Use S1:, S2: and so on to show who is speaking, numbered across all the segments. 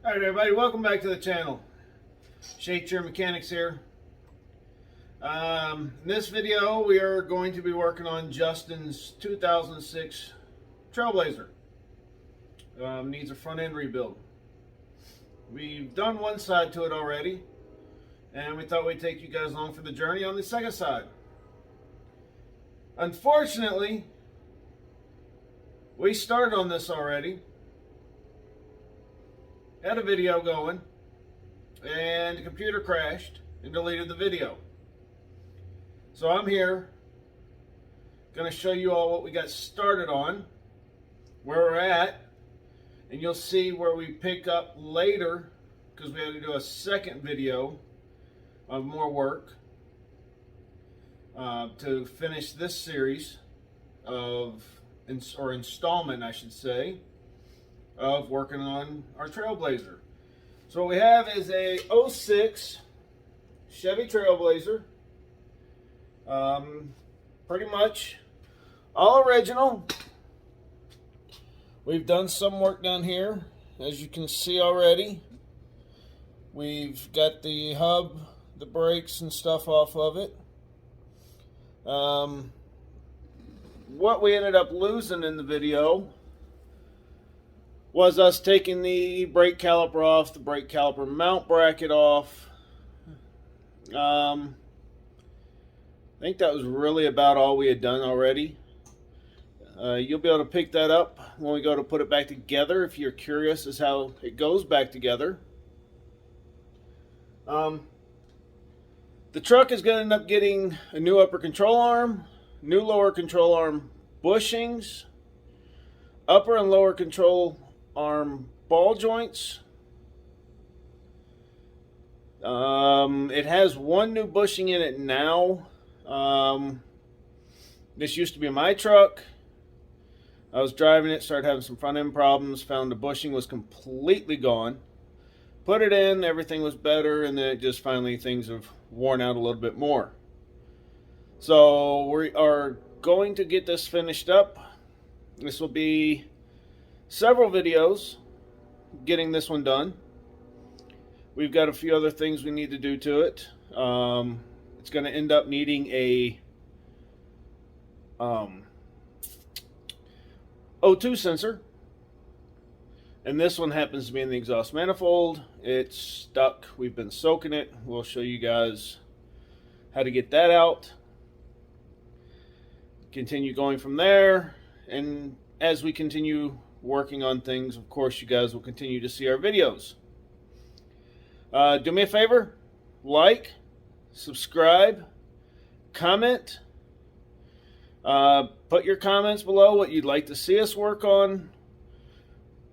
S1: Alright everybody, welcome back to the channel. Shake Your Mechanics here. In this video we are going to be working on Justin's 2006 Trailblazer. Needs a front end rebuild. We've done one side to it already, and we thought we'd take you guys along for the journey on the second side. Unfortunately, we started on this already. Had a video going, and the computer crashed and deleted the video. So I'm here going to show you all what we got started on, where we're at, and you'll see where we pick up later, because we had to do a second video of more work to finish this series of, or installment I should say, of working on our Trailblazer. So what we have is a 06 Chevy Trailblazer. Pretty much all original. We've done some work down here, as you can see already. We've got the hub, the brakes and stuff off of it. What we ended up losing in the video was us taking the brake caliper off, the brake caliper mount bracket off. I think that was really about all we had done already. You'll be able to pick that up when we go to put it back together if you're curious as how it goes back together. The truck is going to end up getting a new upper control arm, new lower control arm bushings, upper and lower control arm ball joints. It has one new bushing in it now. This used to be my truck. I was driving it, started having some front end problems, found the bushing was completely gone. Put it in, everything was better, and then it just finally things have worn out a little bit more. So we are going to get this finished up. This will be several videos getting this one done. We've got a few other things we need to do to it. It's going to end up needing a O2 sensor, and this one happens to be in the exhaust manifold. It's stuck. We've been soaking it. We'll show you guys how to get that out. Continue going from there, and as we continue working on things, of course you guys will continue to see our videos. Do me a favor, like, subscribe, comment, put your comments below what you'd like to see us work on,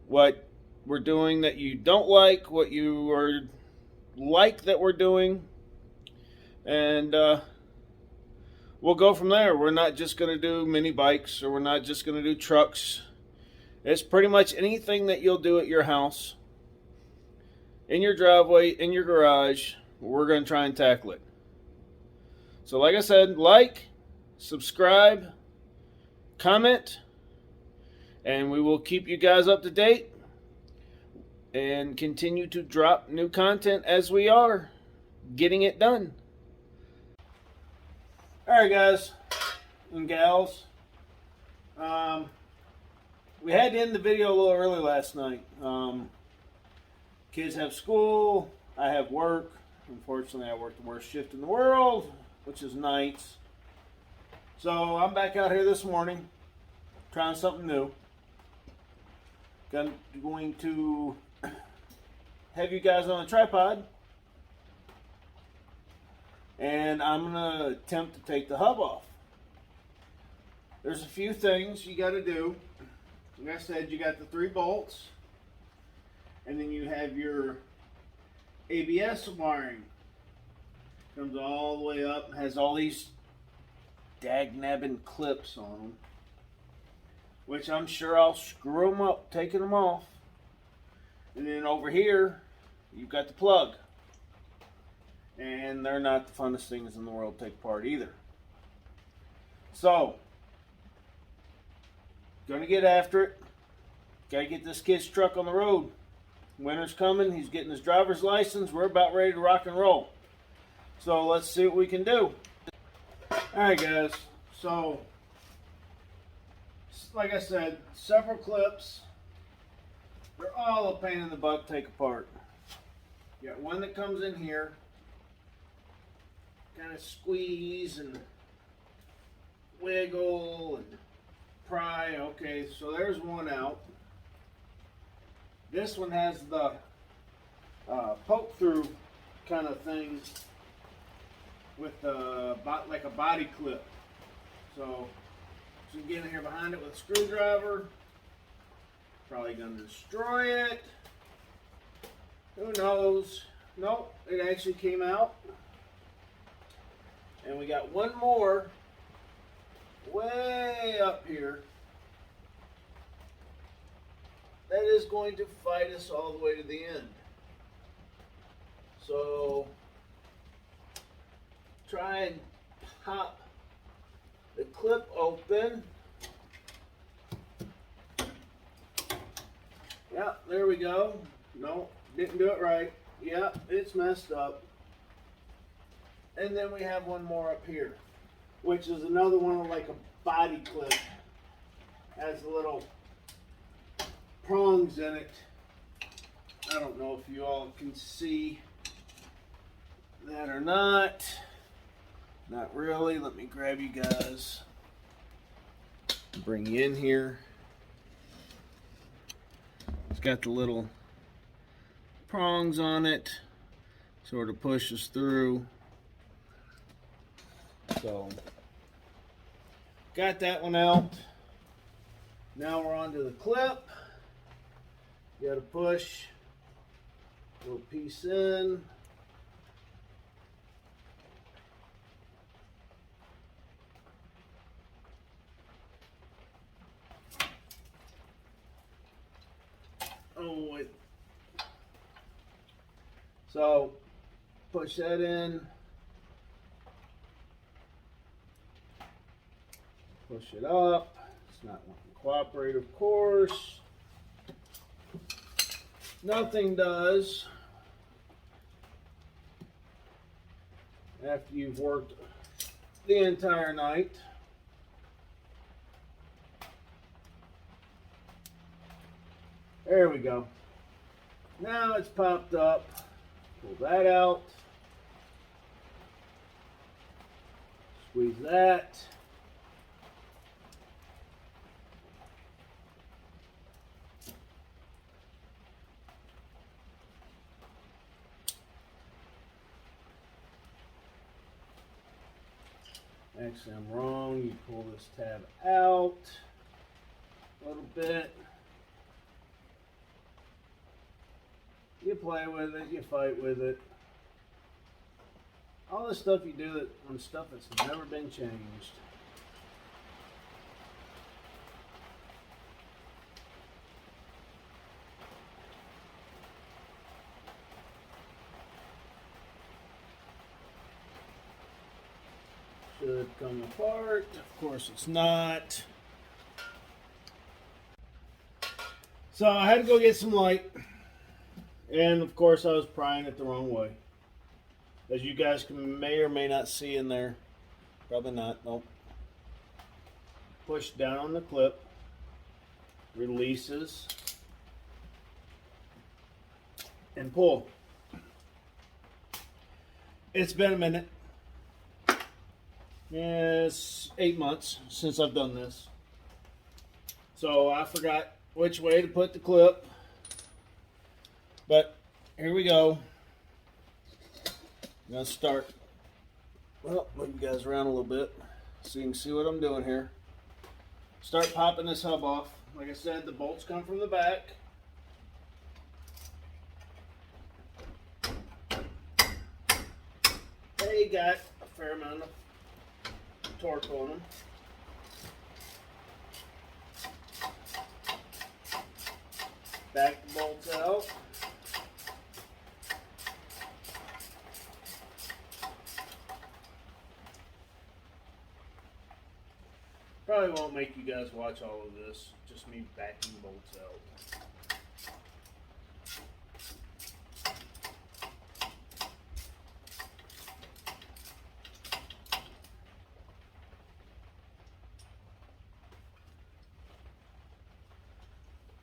S1: what we're doing that you don't like, what you are like that we're doing, and we'll go from there. We're not just going to do mini bikes, or we're not just going to do trucks. It's pretty much anything that you'll do at your house, in your driveway, in your garage. We're going to try and tackle it. So like I said, like, subscribe, comment, and we will keep you guys up to date and continue to drop new content as we are getting it done. Alright guys and gals, we had to end the video a little early last night. Kids have school, I have work. Unfortunately, I work the worst shift in the world, which is nights. So I'm back out here this morning, trying something new. Going to have you guys on a tripod, and I'm going to attempt to take the hub off. There's a few things you got to do. Like I said, you got the 3 bolts, and then you have your ABS wiring. Comes all the way up, has all these dag-nabbing clips on them, which I'm sure I'll screw them up taking them off. And then over here you've got the plug, and they're not the funnest things in the world to take apart either. So gonna get after it. Gotta get this kid's truck on the road. Winter's coming. He's getting his driver's license. We're about ready to rock and roll. So let's see what we can do. Alright guys, so like I said, several clips. They're all a pain in the butt to take apart. You got one that comes in here, kind of squeeze and wiggle and pry. Okay, so there's one out. This one has the poke through kind of thing with like a body clip. So you can get in here behind it with a screwdriver. Probably gonna destroy it. Who knows? Nope, it actually came out. And we got one more way up here that is going to fight us all the way to the end. So try and pop the clip open. Yeah, there we go. No, didn't do it right. Yeah, it's messed up. And then we have one more up here, which is another one with like a body clip. Has a little prongs in it. I don't know if you all can see that or not. Not really. Let me grab you guys. Bring you in here. It's got the little prongs on it. Sort of pushes through. So, got that one out. Now we're on to the clip. You gotta push a little piece in. Oh, wait. So, push that in. Push it up. It's not wanting to cooperate, of course. Nothing does after you've worked the entire night. There we go. Now it's popped up. Pull that out. Squeeze that. Actually, I'm wrong. You pull this tab out a little bit. You play with it, you fight with it. All the stuff you do on stuff that's never been changed. Should come apart. Of course it's not. So I had to go get some light. And of course I was prying it the wrong way. As you guys may or may not see in there. Probably not, nope. Push down on the clip. Releases. And pull. It's been a minute. It's 8 months since I've done this. So I forgot which way to put the clip. But here we go. I'm going to start. Well, move you guys around a little bit so you can see what I'm doing here. Start popping this hub off. Like I said, the bolts come from the back. They got a fair amount of torque on them. Back the bolts out. Probably won't make you guys watch all of this, just me backing bolts out.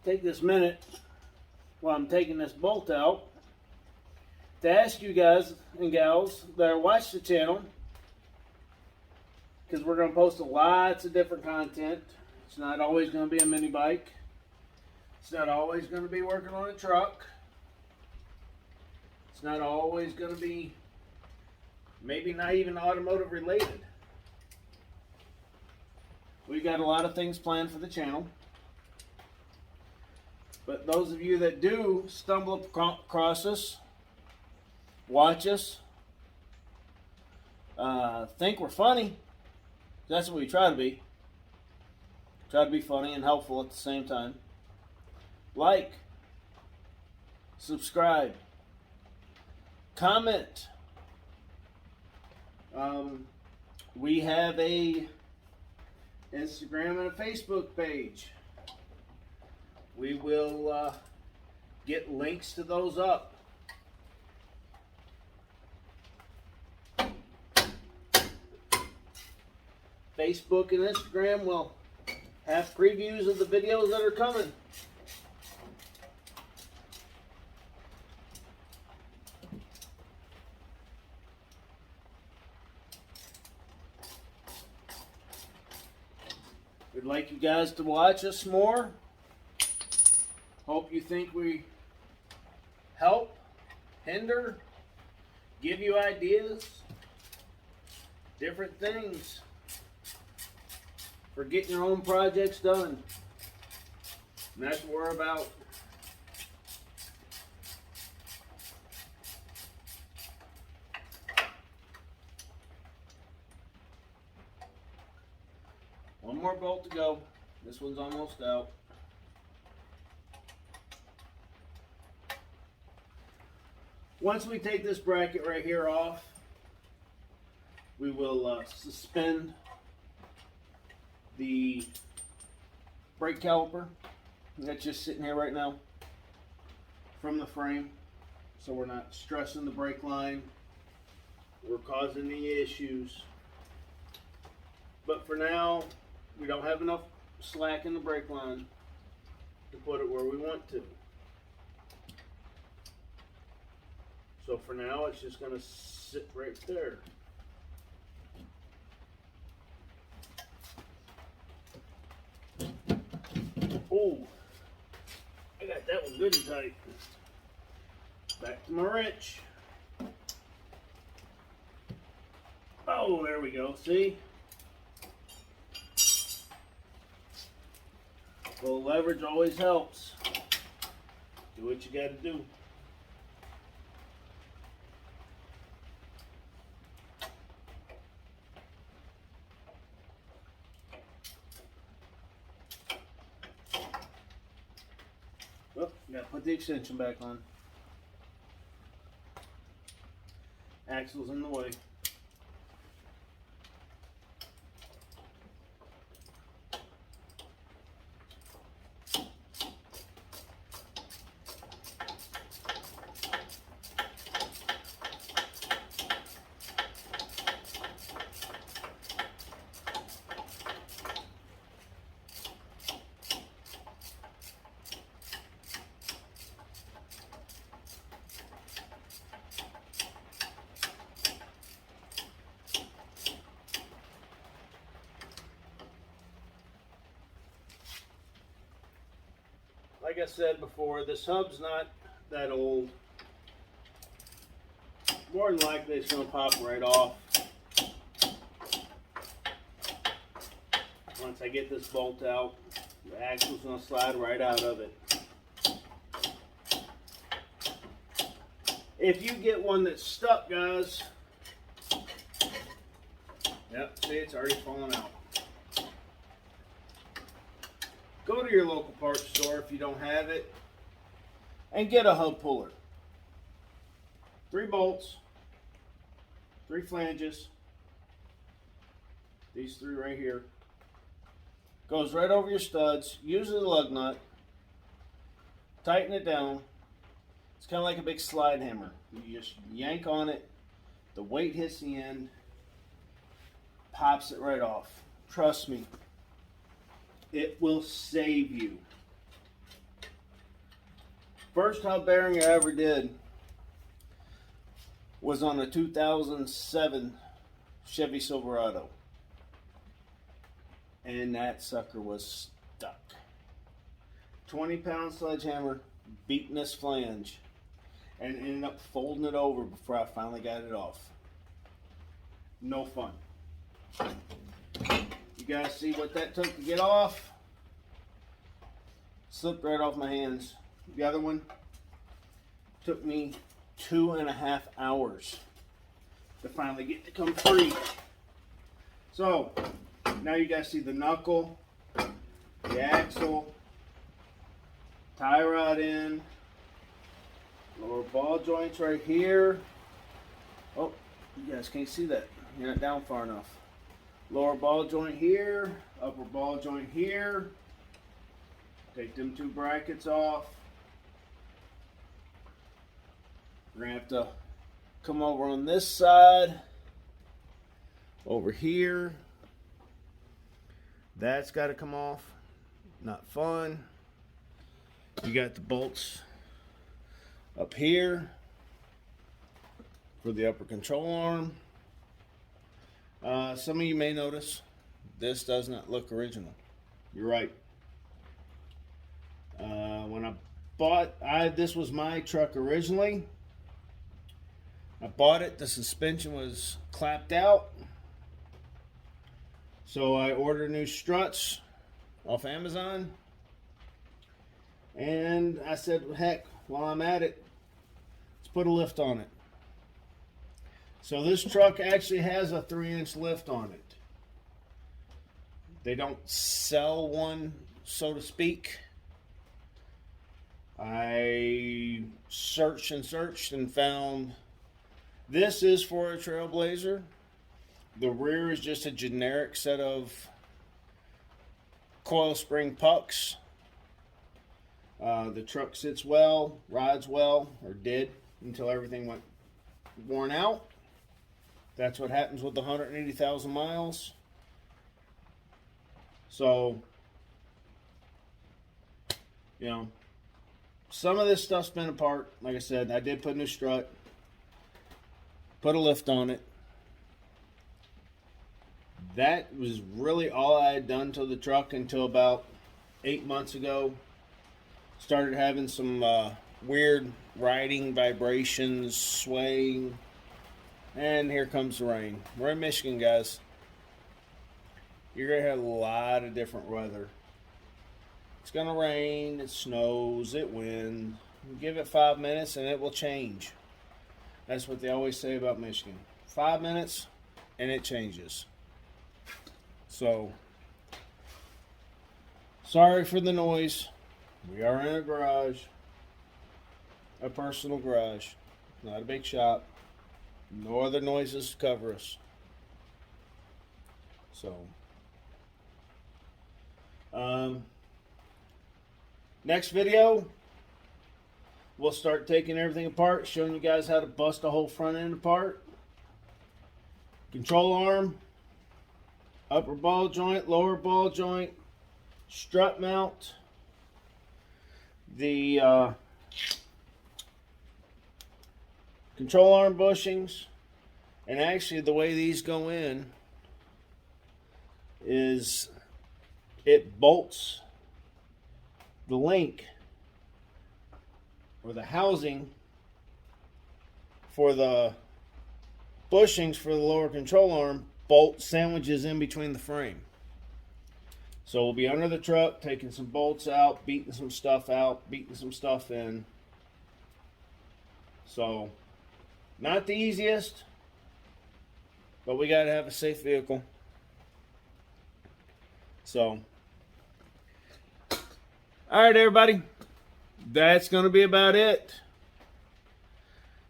S1: take this minute while I'm taking this bolt out to ask you guys and gals that watch the channel, because we're going to post lots of different content. It's not always going to be a mini bike. It's not always going to be working on a truck. It's not always going to be maybe not even automotive related. We got a lot of things planned for the channel. But those of you that do stumble across us, watch us, think we're funny. That's what we try to be. Try to be funny and helpful at the same time. Like, subscribe, comment. We have a Instagram and a Facebook page. We will get links to those up. Facebook and Instagram will have previews of the videos that are coming. We'd like you guys to watch us more. Hope you think we help, hinder, give you ideas, different things for getting your own projects done. And that's what we're about. One more bolt to go. This one's almost out. Once we take this bracket right here off, we will suspend the brake caliper that's just sitting here right now from the frame, so we're not stressing the brake line or causing any issues. But for now, we don't have enough slack in the brake line to put it where we want to. So for now, it's just going to sit right there. Oh, I got that one good and tight. Back to my wrench. Oh, there we go. See? Well, leverage always helps. Do what you got to do. Oh, gotta put the extension back on. Axle's in the way. Like I said before, this hub's not that old. More than likely it's going to pop right off once I get this bolt out. The axle's going to slide right out of it. If you get one that's stuck, guys, yep, see, it's already falling out. Go to your local parts store if you don't have it and get a hub puller. 3 bolts, 3 flanges, these 3 right here. Goes right over your studs. Use the lug nut, tighten it down. It's kind of like a big slide hammer. You just yank on it, the weight hits the end, pops it right off. Trust me. It will save you. First hub bearing I ever did was on a 2007 Chevy Silverado. And that sucker was stuck. 20-pound sledgehammer beating this flange and ended up folding it over before I finally got it off. No fun. You guys see what that took to get off? Slipped right off my hands. The other one took me 2.5 hours to finally get to come free. So now you guys see the knuckle, the axle, tie rod in, lower ball joints right here. Oh, you guys can't see that. You're not down far enough. Lower ball joint here, upper ball joint here. Take them two brackets off. We're gonna have to come over on this side, over here. That's got to come off. Not fun. You got the bolts up here for the upper control arm. Some of you may notice this does not look original. You're right. When I bought, this was my truck originally. I bought it, the suspension was clapped out. So I ordered new struts off Amazon. And I said, heck, while I'm at it, let's put a lift on it. So this truck actually has a 3-inch lift on it. They don't sell one, so to speak. I searched and found this is for a Trailblazer. The rear is just a generic set of coil spring pucks. The truck sits well, rides well, or did until everything went worn out. That's what happens with the 180,000 miles. So, you know, some of this stuff's been apart. Like I said, I did put a new strut, put a lift on it. That was really all I had done to the truck until about 8 months ago. Started having some weird riding vibrations, swaying, and here comes the rain. We're in Michigan, guys. You're going to have a lot of different weather. It's going to rain, it snows, it winds. Give it 5 minutes and it will change. That's what they always say about Michigan. 5 minutes and it changes. So, sorry for the noise. We are in a garage, a personal garage, not a big shop. No other noises to cover us. So, next video, we'll start taking everything apart, showing you guys how to bust a whole front end apart. Control arm, upper ball joint, lower ball joint, strut mount, the control arm bushings, and actually the way these go in is it bolts the link or the housing for the bushings for the lower control arm bolt sandwiches in between the frame. So we'll be under the truck taking some bolts out, beating some stuff out, beating some stuff in. So not the easiest, but we got to have a safe vehicle. So, all right, everybody, that's going to be about it.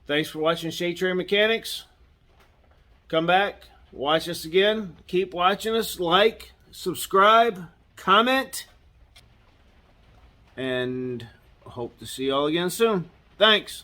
S1: Thanks for watching Shade Trade Mechanics. Come back, watch us again. Keep watching us. Like, subscribe, comment, and hope to see you all again soon. Thanks.